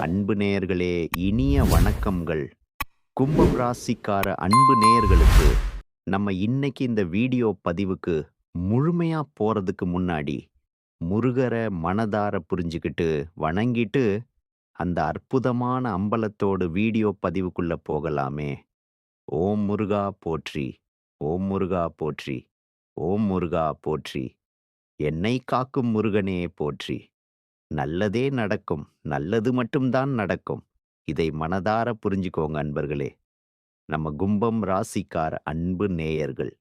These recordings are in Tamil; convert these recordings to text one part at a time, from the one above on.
அன்பு நேயர்களே, இனிய வணக்கங்கள். கும்பம் ராசிக்கார அன்பு நேயர்களுக்கு, நம்ம இன்னைக்கு இந்த வீடியோ பதிவுக்கு முழுமையா போறதுக்கு முன்னாடி, முருகர மனதார புரிஞ்சுகிட்டு, வணங்கிட்டு, அந்த அற்புதமான அம்பலத்தோடு வீடியோ பதிவுக்குள்ள போகலாமே. ஓம் முருகா போற்றி, ஓம் முருகா போற்றி, ஓம் முருகா போற்றி. என்னை காக்கும் முருகனே போற்றி. நல்லதே நடக்கும். நல்லது மட்டும் தான் நடக்கும். இதை மனதார புரிஞ்சுக்கோங்க அன்பர்களே. நம்ம கும்பம் ராசிக்கார அன்பு நேயர்கள்.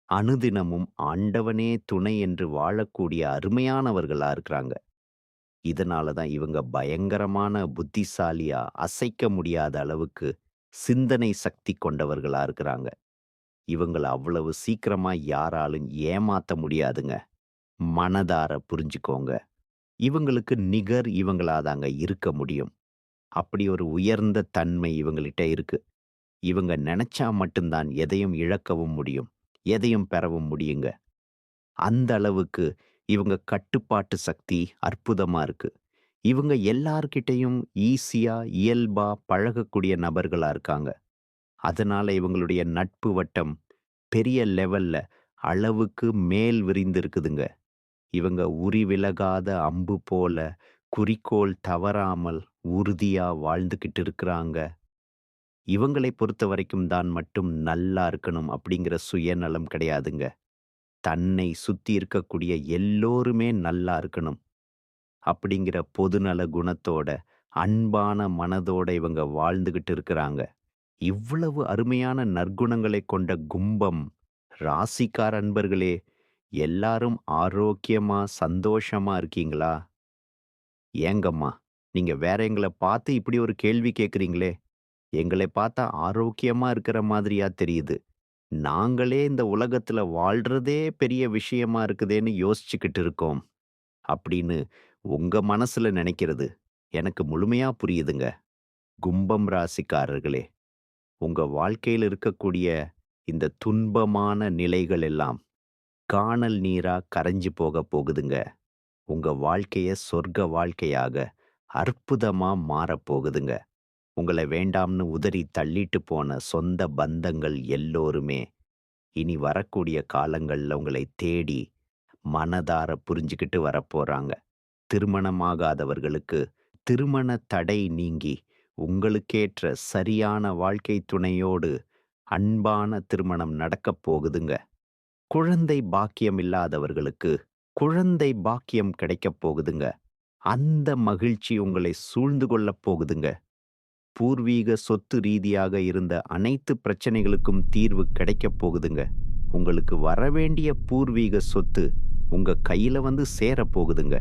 அனுதினமும் ஆண்டவனே துணை என்று வாழக்கூடிய அருமையானவர்களா இருக்கிறாங்க. இதனால தான் இவங்க பயங்கரமான புத்திசாலியா, அசைக்க முடியாத அளவுக்கு சிந்தனை சக்தி கொண்டவர்களா இருக்கிறாங்க. இவங்கள அவ்வளவு சீக்கிரமா யாராலும் ஏமாத்த முடியாதுங்க. மனதார புரிஞ்சுக்கோங்க. இவங்களுக்கு நிகர் இவங்களா தாங்க இருக்க முடியும். அப்படி ஒரு உயர்ந்த தன்மை இவங்கள்ட்ட இருக்கு. இவங்க நெனச்சா மட்டும்தான் எதையும் இழக்கவும் முடியும். எதையும் பெறவும் முடியுங்க. அந்த அளவுக்கு இவங்க கட்டுப்பாட்டு சக்தி அற்புதமா இருக்கு. இவங்க எல்லார்கிட்டயும் ஈஸியா, இயல்பா பழகக்கூடிய நபர்களா இருக்காங்க. அதனால இவங்களுடைய நட்பு வட்டம் பெரிய லெவல்ல அளவுக்கு மேல் விரிந்து இருக்குதுங்க. இவங்க உரி விலகாத அம்பு போல குறிக்கோள் தவறாமல் உறுதியா வாழ்ந்துகிட்டு இருக்கிறாங்க. இவங்களை பொறுத்த வரைக்கும் தான் மட்டும் நல்லா இருக்கணும் அப்படிங்கிற சுயநலம் கிடையாதுங்க. தன்னை சுத்தி இருக்கக்கூடிய எல்லோருமே நல்லா இருக்கணும் அப்படிங்கிற பொதுநல குணத்தோட, அன்பான மனதோட இவங்க வாழ்ந்துகிட்டு இருக்கிறாங்க. இவ்வளவு அருமையான நற்குணங்களை கொண்ட கும்பம் ராசிக்கார அன்பர்களே, எல்லாரும் ஆரோக்கியமா, சந்தோஷமா இருக்கீங்களா? ஏங்கம்மா, நீங்க வேற எங்கள பார்த்து இப்படி ஒரு கேள்வி கேட்கிறீங்களே? எங்களை பார்த்தா ஆரோக்கியமா இருக்கிற மாதிரியா தெரியுது. நாங்களே இந்த உலகத்துல வாழ்றதே பெரிய விஷயமா இருக்குதேன்னு யோசிச்சுக்கிட்டு இருக்கோம். அப்படின்னு உங்க மனசுல நினைக்கிறது எனக்கு முழுமையா புரியுதுங்க. கும்பம் ராசிக்காரர்களே, உங்க வாழ்க்கையில இருக்கக்கூடிய இந்த துன்பமான நிலைகள் எல்லாம் கானல் நீரா கரைஞ்சு போக போகுதுங்க. உங்க வாழ்க்கைய சொர்க்க வாழ்க்கையாக அற்புதமா மாறப்போகுதுங்க. உங்கள வேண்டாம்னு உதறி தள்ளிட்டு போன சொந்த பந்தங்கள் எல்லோருமே இனி வரக்கூடிய காலங்கள்ல உங்களை தேடி மனதார புரிஞ்சுக்கிட்டு வரப்போறாங்க. திருமணமாகாதவர்களுக்கு திருமண தடை நீங்கி உங்களுக்கேற்ற சரியான வாழ்க்கை துணையோடு அன்பான திருமணம் நடக்கப் போகுதுங்க. குழந்தை பாக்கியம் இல்லாதவர்களுக்கு குழந்தை பாக்கியம் கிடைக்கப் போகுதுங்க. அந்த மகிழ்ச்சி உங்களை சூழ்ந்து கொள்ளப் போகுதுங்க. பூர்வீக சொத்து ரீதியாக இருந்த அனைத்து பிரச்சனைகளுக்கும் தீர்வு கிடைக்கப் போகுதுங்க. உங்களுக்கு வரவேண்டிய பூர்வீக சொத்து உங்க கையில வந்து சேரப் போகுதுங்க.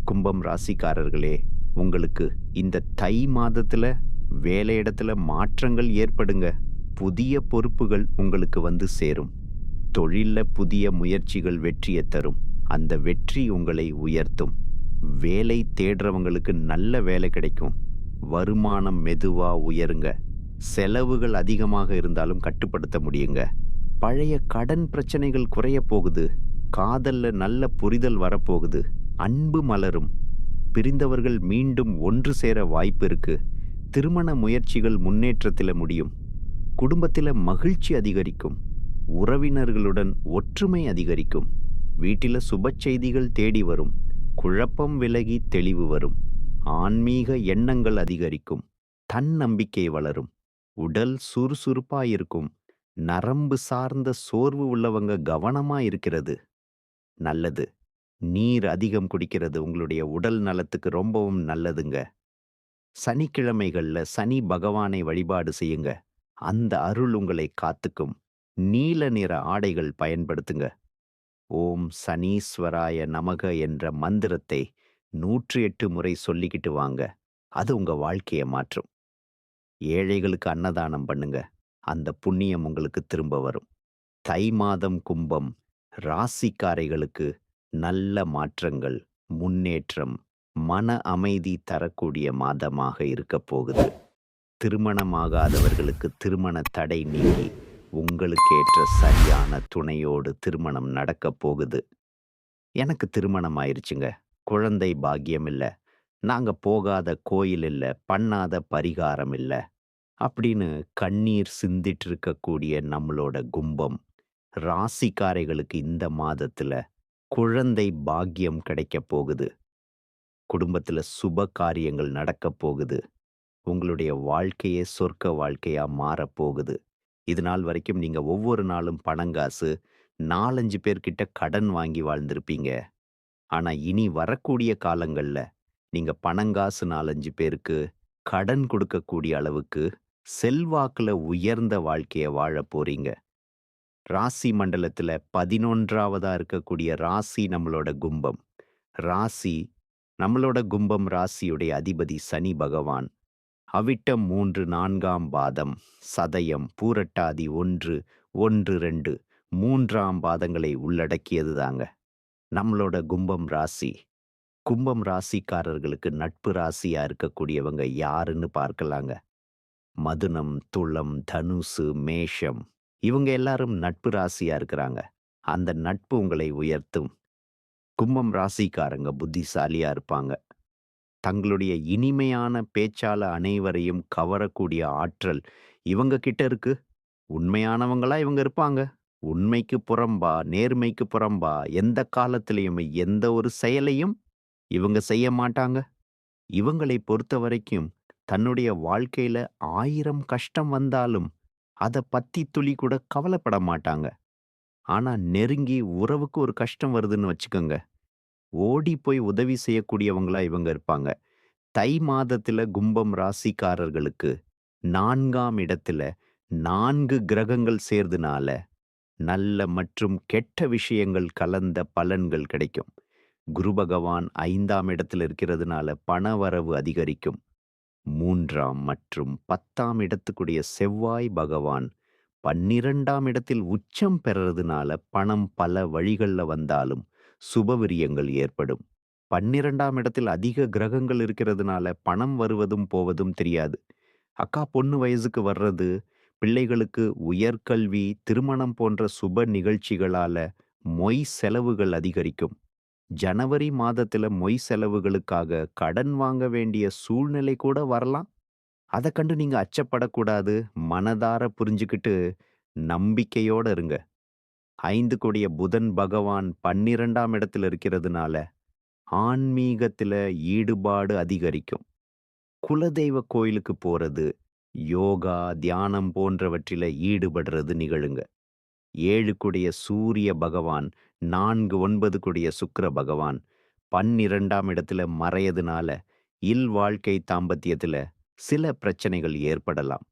கும்பம் ராசிக்காரர்களே, உங்களுக்கு இந்த தை மாதத்துல வேலையிடத்துல மாற்றங்கள் ஏற்படுங்க. புதிய பொறுப்புகள் உங்களுக்கு வந்து சேரும். தொழில்ல புதிய முயற்சிகள் வெற்றியை தரும். அந்த வெற்றி உங்களை உயர்த்தும். வேலை தேடுறவங்களுக்கு நல்ல வேலை கிடைக்கும். வருமானம் மெதுவா உயருங்க. செலவுகள் அதிகமாக இருந்தாலும் கட்டுப்படுத்த முடியுங்க. பழைய கடன் பிரச்சனைகள் குறைய போகுது. காதல்ல நல்ல புரிதல் வரப்போகுது. அன்பு மலரும். பிரிந்தவர்கள் மீண்டும் ஒன்று சேர வாய்ப்பு இருக்கு. திருமண முயற்சிகள் முன்னேற்றத்தில முடியும். குடும்பத்தில மகிழ்ச்சி அதிகரிக்கும். உறவினர்களுடன் ஒற்றுமை அதிகரிக்கும். வீட்டில சுப செய்திகள் தேடி வரும். குழப்பம் விலகி தெளிவு வரும். ஆன்மீக எண்ணங்கள் அதிகரிக்கும். தன்னம்பிக்கை வளரும். உடல் சுறுசுறுப்பாயிருக்கும். நரம்பு சார்ந்த சோர்வு உள்ளவங்க கவனமா இருக்கிறது நல்லது. நீர் அதிகம் குடிக்கிறது உங்களுடைய உடல் நலத்துக்கு ரொம்பவும் நல்லதுங்க. சனிக்கிழமைகள்ல சனி பகவானை வழிபாடு செய்யுங்க. அந்த அருள் உங்களை காத்துக்கும். நீல நிற ஆடைகள் பயன்படுத்துங்க. ஓம் சனீஸ்வராய நமக என்ற மந்திரத்தை 108 முறை சொல்லிக்கிட்டு வாங்க. அது உங்க வாழ்க்கைய மாற்றும். ஏழைகளுக்கு அன்னதானம் பண்ணுங்க. அந்த புண்ணியம் உங்களுக்கு திரும்ப வரும். தை மாதம் கும்பம் ராசிக்காரைகளுக்கு நல்ல மாற்றங்கள், முன்னேற்றம், மன அமைதி தரக்கூடிய மாதமாக இருக்கப் போகுது. திருமணமாகாதவர்களுக்கு திருமண தடை நீங்கி உங்களுக்கேற்ற சரியான துணையோடு திருமணம் நடக்கப் போகுது. எனக்கு திருமணம் ஆயிருச்சுங்க. குழந்தை பாக்கியம் இல்ல. நாங்க போகாத கோயில் இல்ல, பண்ணாத பரிகாரம் இல்ல அப்படின்னு கண்ணீர் சிந்திட்டு இருக்கக்கூடிய நம்மளோட கும்பம் ராசிக்காரைகளுக்கு இந்த மாதத்துல குழந்தை பாக்கியம் கிடைக்கப் போகுது. குடும்பத்துல சுப காரியங்கள் நடக்கப் போகுது. உங்களுடைய வாழ்க்கையே சொர்க்க வாழ்க்கையா மாறப் போகுது. இது நாள் வரைக்கும் நீங்க ஒவ்வொரு நாளும் பணங்காசு 4, 5 பேர்கிட்ட கடன் வாங்கி வாழ்ந்திருப்பீங்க. ஆனா இனி வரக்கூடிய காலங்கள்ல நீங்க பணங்காசு 4, 5 பேருக்கு கடன் கொடுக்கக்கூடிய அளவுக்கு செல்வாக்குல உயர்ந்த வாழ்க்கைய வாழப் போறீங்க. ராசி மண்டலத்துல 11வதா இருக்கக்கூடிய ராசி நம்மளோட கும்பம். ராசி நம்மளோட கும்பம் ராசியுடைய அதிபதி சனி பகவான். அவிட்டம் 3, 4ஆம் பாதம், சதயம், பூரட்டாதி 1, 1, 2, 3ஆம் பாதங்களை உள்ளடக்கியது தாங்க. நம்மளோட கும்பம் ராசி. கும்பம் ராசிக்காரர்களுக்கு நட்பு ராசியா இருக்கக்கூடியவங்க யாருன்னு பார்க்கலாங்க. மதுனம், துலம், தனுசு, மேஷம் இவங்க எல்லாரும் நட்பு ராசியா இருக்கிறாங்க. அந்த நட்பு உங்களை உயர்த்தும். கும்பம் ராசிக்காரங்க புத்திசாலியா இருப்பாங்க. தங்களுடைய இனிமையான பேச்சால அனைவரையும் கவரக்கூடிய ஆற்றல் இவங்க கிட்ட இருக்கு. உண்மையானவங்களா இவங்க இருப்பாங்க. உண்மைக்கு புறம்பா, நேர்மைக்கு புறம்பா எந்த காலத்திலயுமே எந்த ஒரு செயலையும் இவங்க செய்ய மாட்டாங்க. இவங்களை பொறுத்தவரைக்கும் தன்னுடைய வாழ்க்கையில 1000 கஷ்டம் வந்தாலும் அத பத்தி துளி கூட கவலைப்பட மாட்டாங்க. ஆனா நெருங்கி உறவுக்கு ஒரு கஷ்டம் வருதுன்னு வச்சுக்கோங்க, ஓடி போய் உதவி செய்யக்கூடியவங்களா இவங்க இருப்பாங்க. தை மாதத்துல கும்பம் ராசிக்காரர்களுக்கு 4ஆம் இடத்துல 4 கிரகங்கள் சேர்துனால நல்ல மற்றும் கெட்ட விஷயங்கள் கலந்த பலன்கள் கிடைக்கும். குரு பகவான் 5ஆம் இடத்துல இருக்கிறதுனால பணவரவு அதிகரிக்கும். 3ஆம் மற்றும் 10ஆம் இடத்துக்குடைய செவ்வாய் பகவான் 12ஆம் இடத்தில் உச்சம் பெறறதுனால பணம் பல வழிகள்ல வந்தாலும் சுபவிரியங்கள் ஏற்படும். 12ஆம் இடத்தில் அதிக கிரகங்கள் இருக்கிறதுனால பணம் வருவதும் போவதும் தெரியாது. அக்கா பொண்ணு வயசுக்கு வர்றது, பிள்ளைகளுக்கு உயர்கல்வி, திருமணம் போன்ற சுப நிகழ்ச்சிகளால மொய் செலவுகள் அதிகரிக்கும். ஜனவரி மாதத்துல மொய் செலவுகளுக்காக கடன் வாங்க வேண்டிய சூழ்நிலை கூட வரலாம். அத கண்டு நீங்க அச்சப்படக்கூடாது. மனதார புரிஞ்சுகிட்டு நம்பிக்கையோட இருங்க. 5 கூடிய புதன் பகவான் 12ஆம் இடத்துல இருக்கிறதுனால, ஆன்மீகத்தில ஈடுபாடு அதிகரிக்கும். குலதெய்வ கோயிலுக்கு போறது, யோகா, தியானம் போன்றவற்றில ஈடுபடுறது நிகழுங்க. 7 கூடிய சூரிய பகவான், 4, 9 கூடிய சுக்கிர பகவான் 12ஆம் இடத்துல மறையதுனால, இல்வாழ்க்கை தாம்பத்தியத்தில சில பிரச்சனைகள் ஏற்படலாம்.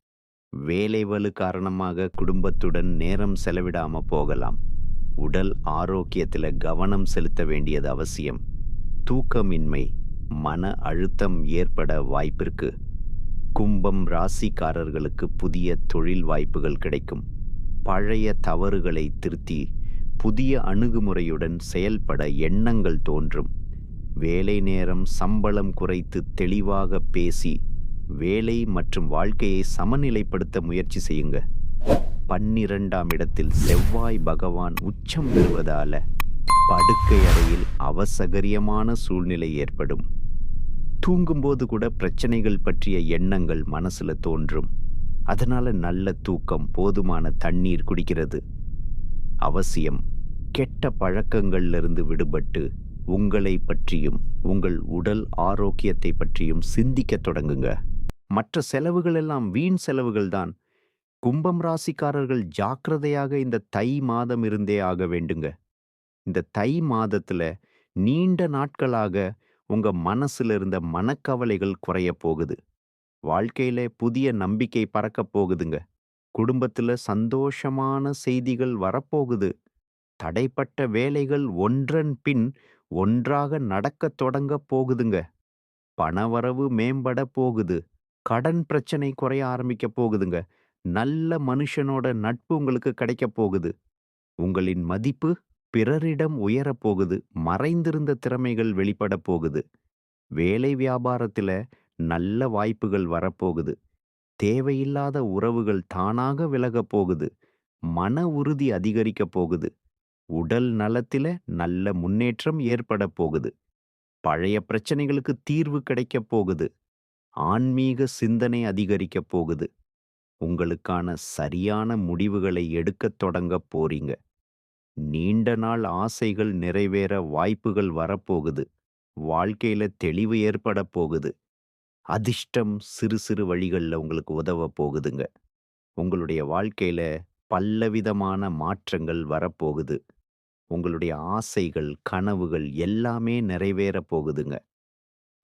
வேலைவலு காரணமாக குடும்பத்துடன் நேரம் செலவிடாம போகலாம். உடல் ஆரோக்கியத்தில கவனம் செலுத்த வேண்டியது அவசியம். தூக்கமின்மை, மன அழுத்தம் ஏற்பட வாய்ப்பிருக்கு. கும்பம் ராசிக்காரர்களுக்கு புதிய தொழில் வாய்ப்புகள் கிடைக்கும். பழைய தவறுகளை திருத்தி புதிய அணுகுமுறையுடன் செயல்பட எண்ணங்கள் தோன்றும். வேலை நேரம், சம்பளம் குறைத்து தெளிவாக பேசி வேலை மற்றும் வாழ்க்கையை சமநிலைப்படுத்த முயற்சி செய்யுங்க. 12ஆம் இடத்தில் செவ்வாய் பகவான் உச்சம் பெறுவதால படுக்கை அறையில் அவசகரியமான சூழ்நிலை ஏற்படும். தூங்கும்போது கூட பிரச்சனைகள் பற்றிய எண்ணங்கள் மனசுல தோன்றும். அதனால நல்ல தூக்கம், போதுமான தண்ணீர் குடிக்கிறது அவசியம். கெட்ட பழக்கங்கள்ல இருந்து விடுபட்டு உங்களை பற்றியும் உங்கள் உடல் ஆரோக்கியத்தை பற்றியும் சிந்திக்க தொடங்குங்க. மற்ற செலவுகள் எல்லாம் வீண் செலவுகள் தான். கும்பம் ராசிக்காரர்கள் ஜாக்கிரதையாக இந்த தை மாதம் இருந்தே ஆக வேண்டுங்க. இந்த தை மாதத்துல நீண்ட நாட்களாக உங்க மனசுல இருந்த மனக்கவலைகள் குறைய போகுது. வாழ்க்கையில புதிய நம்பிக்கை பறக்கப் போகுதுங்க. குடும்பத்துல சந்தோஷமான செய்திகள் வரப்போகுது. தடைப்பட்ட வேலைகள் ஒன்றன் பின் ஒன்றாக நடக்கத் தொடங்க போகுதுங்க. பணவரவு மேம்பட போகுது. கடன் பிரச்சனை குறைய ஆரம்பிக்க போகுதுங்க. நல்ல மனுஷனோட நட்பு உங்களுக்கு கிடைக்க போகுது. உங்களின் மதிப்பு பிறரிடம் உயரப் போகுது. மறைந்திருந்த திறமைகள் வெளிப்பட போகுது. வேலை வியாபாரத்தில நல்ல வாய்ப்புகள் வரப்போகுது. தேவையில்லாத உறவுகள் தானாக விலகப் போகுது. மன உறுதி அதிகரிக்கப் போகுது. உடல் நலத்தில நல்ல முன்னேற்றம் ஏற்பட போகுது. பழைய பிரச்சனைகளுக்கு தீர்வு கிடைக்கப் போகுது. ஆன்மீக சிந்தனை அதிகரிக்கப் போகுது. உங்களுக்கான சரியான முடிவுகளை எடுக்கத் தொடங்கப் போறீங்க. நீண்ட நாள் ஆசைகள் நிறைவேற வாய்ப்புகள் வரப்போகுது. வாழ்க்கையில தெளிவு ஏற்படப் போகுது. அதிர்ஷ்டம் சிறு சிறு வழிகள்ல உங்களுக்கு உதவப் போகுதுங்க. உங்களுடைய வாழ்க்கையில பலவிதமான மாற்றங்கள் வரப்போகுது. உங்களுடைய ஆசைகள், கனவுகள் எல்லாமே நிறைவேறப் போகுதுங்க.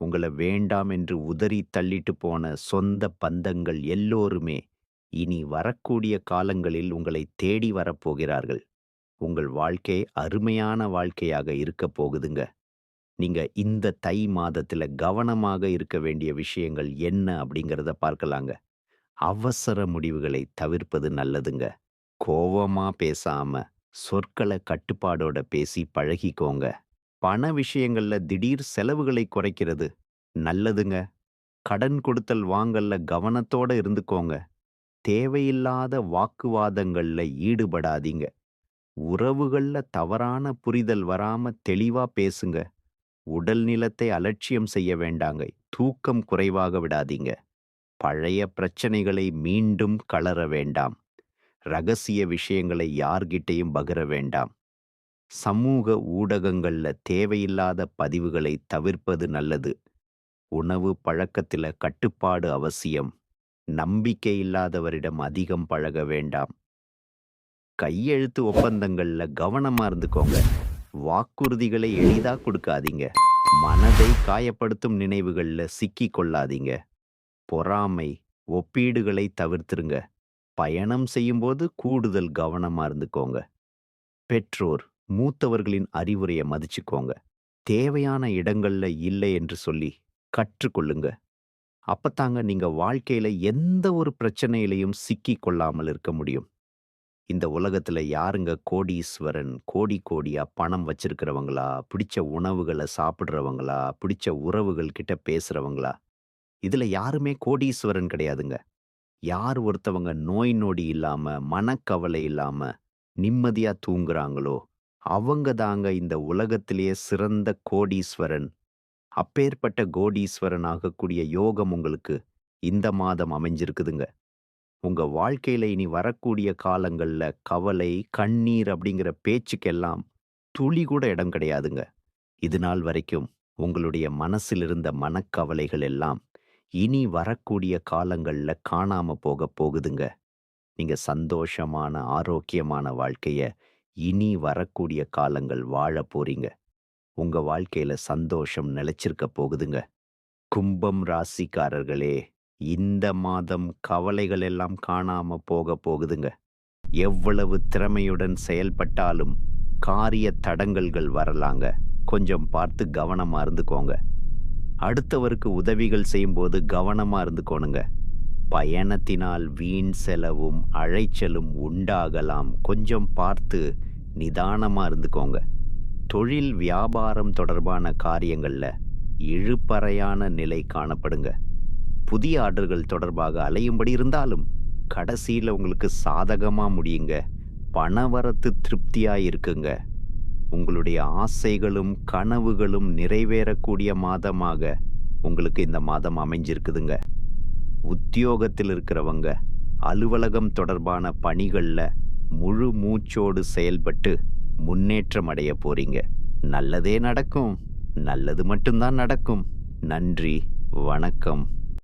உங்கள வேண்டாம் என்று உதறி தள்ளிட்டு போன சொந்த பந்தங்கள் எல்லோருமே இனி வரக்கூடிய காலங்களில் உங்களை தேடி வரப்போகிறார்கள். உங்கள் வாழ்க்கை அருமையான வாழ்க்கையாக இருக்கப் போகுதுங்க. நீங்க இந்த தை மாதத்துல கவனமாக இருக்க வேண்டிய விஷயங்கள் என்ன அப்படிங்கிறத பார்க்கலாங்க. அவசர முடிவுகளை தவிர்ப்பது நல்லதுங்க. கோவமா பேசாம, சொற்கள கட்டுப்பாடோட பேசி பழகிக்கோங்க. பண விஷயங்கள்ல திடீர் செலவுகளை குறைக்கிறது நல்லதுங்க. கடன் கொடுத்தல் வாங்கல்ல கவனத்தோட இருந்துக்கோங்க. தேவையில்லாத வாக்குவாதங்கள்ல ஈடுபடாதீங்க. உறவுகள்ல தவறான புரிதல் வராம தெளிவா பேசுங்க. உடல் நிலத்தை அலட்சியம் செய்ய வேண்டாங்க. தூக்கம் குறைவாக விடாதீங்க. பழைய பிரச்சனைகளை மீண்டும் கலர வேண்டாம். ரகசிய விஷயங்களை யார்கிட்டயும் பகிர வேண்டாம். சமூக ஊடகங்கள்ல தேவையில்லாத பதிவுகளை தவிர்ப்பது நல்லது. உணவு பழக்கத்தில கட்டுப்பாடு அவசியம். நம்பிக்கை இல்லாதவரிடம் அதிகம் பழக வேண்டாம். கையெழுத்து ஒப்பந்தங்கள்ல கவனமா இருந்துக்கோங்க. வாக்குறுதிகளை எளிதா கொடுக்காதீங்க. மனதை காயப்படுத்தும் நினைவுகள்ல சிக்கிக் கொள்ளாதீங்க. பொறாமை, ஒப்பீடுகளை தவிர்த்துருங்க. பயணம் செய்யும்போது கூடுதல் கவனமா இருந்துக்கோங்க. பெற்றோர், மூத்தவர்களின் அறிவுரைய மதிச்சுக்கோங்க. தேவையான இடங்கள்ல இல்லை என்று சொல்லி கற்றுக்கொள்ளுங்க. அப்பத்தாங்க நீங்க வாழ்க்கையில எந்த ஒரு பிரச்சனையிலயும் சிக்கிக் கொள்ளாமல் இருக்க முடியும். இந்த உலகத்துல யாருங்க கோடீஸ்வரன், கோடி கோடியா பணம் வச்சிருக்கிறவங்களா, பிடிச்ச உணவுகள சாப்பிடுறவங்களா, பிடிச்ச உறவுகள் கிட்ட பேசுறவங்களா? இதுல யாருமே கோடீஸ்வரன் கிடையாதுங்க. யார் ஒருத்தவங்க நோய் நொடி இல்லாம, மனக்கவலை இல்லாம, நிம்மதியா தூங்குறாங்களோ, அவங்க தாங்க இந்த உலகத்திலேயே சிறந்த கோடீஸ்வரன். அப்பேற்பட்ட கோடீஸ்வரன் ஆகக்கூடிய யோகம் உங்களுக்கு இந்த மாதம் அமைஞ்சிருக்குதுங்க. உங்க வாழ்க்கையில இனி வரக்கூடிய காலங்கள்ல கவலை, கண்ணீர் அப்படிங்கிற பேச்சுக்கெல்லாம் துளி கூட இடம் கிடையாதுங்க. இது நாள் வரைக்கும் உங்களுடைய மனசில் இருந்த மனக்கவலைகள் எல்லாம் இனி வரக்கூடிய காலங்கள்ல காணாம போக போகுதுங்க. நீங்க சந்தோஷமான, ஆரோக்கியமான வாழ்க்கைய இனி வரக்கூடிய காலங்கள் வாழப் போறீங்க. உங்க வாழ்க்கையில சந்தோஷம் நிலைச்சிருக்க போகுதுங்க. கும்பம் ராசிக்காரர்களே, இந்த மாதம் கவலைகள் எல்லாம் காணாம போக போகுதுங்க. எவ்வளவு திறமையுடன் செயல்பட்டாலும் காரிய தடங்கல்கள் வரலாங்க. கொஞ்சம் பார்த்து கவனமா இருந்துக்கோங்க. அடுத்தவருக்கு உதவிகள் செய்யும்போது கவனமா இருந்துக்கோணுங்க. பயணத்தினால் வீண் செலவும் அழைச்சலும் உண்டாகலாம். கொஞ்சம் பார்த்து நிதானமா இருந்துக்கோங்க. தொழில் வியாபாரம் தொடர்பான காரியங்கள்ல இழுபறையான நிலை காணப்படுங்க. புதிய ஆர்டர்கள் தொடர்பாக அலையும்படி இருந்தாலும் கடைசியில உங்களுக்கு சாதகமா முடியுங்க. பணவரத்து திருப்தியா இருக்குங்க. உங்களுடைய ஆசைகளும் கனவுகளும் நிறைவேறக்கூடிய மாதமாக உங்களுக்கு இந்த மாதம் அமைஞ்சிருக்குதுங்க. உத்தியோகத்தில் இருக்கிறவங்க அலுவலகம் தொடர்பான பணிகள்ல முழு மூச்சோடு செயல்பட்டு முன்னேற்றம் அடைய போறீங்க. நல்லதே நடக்கும். நல்லது மட்டும்தான் நடக்கும். நன்றி. வணக்கம்.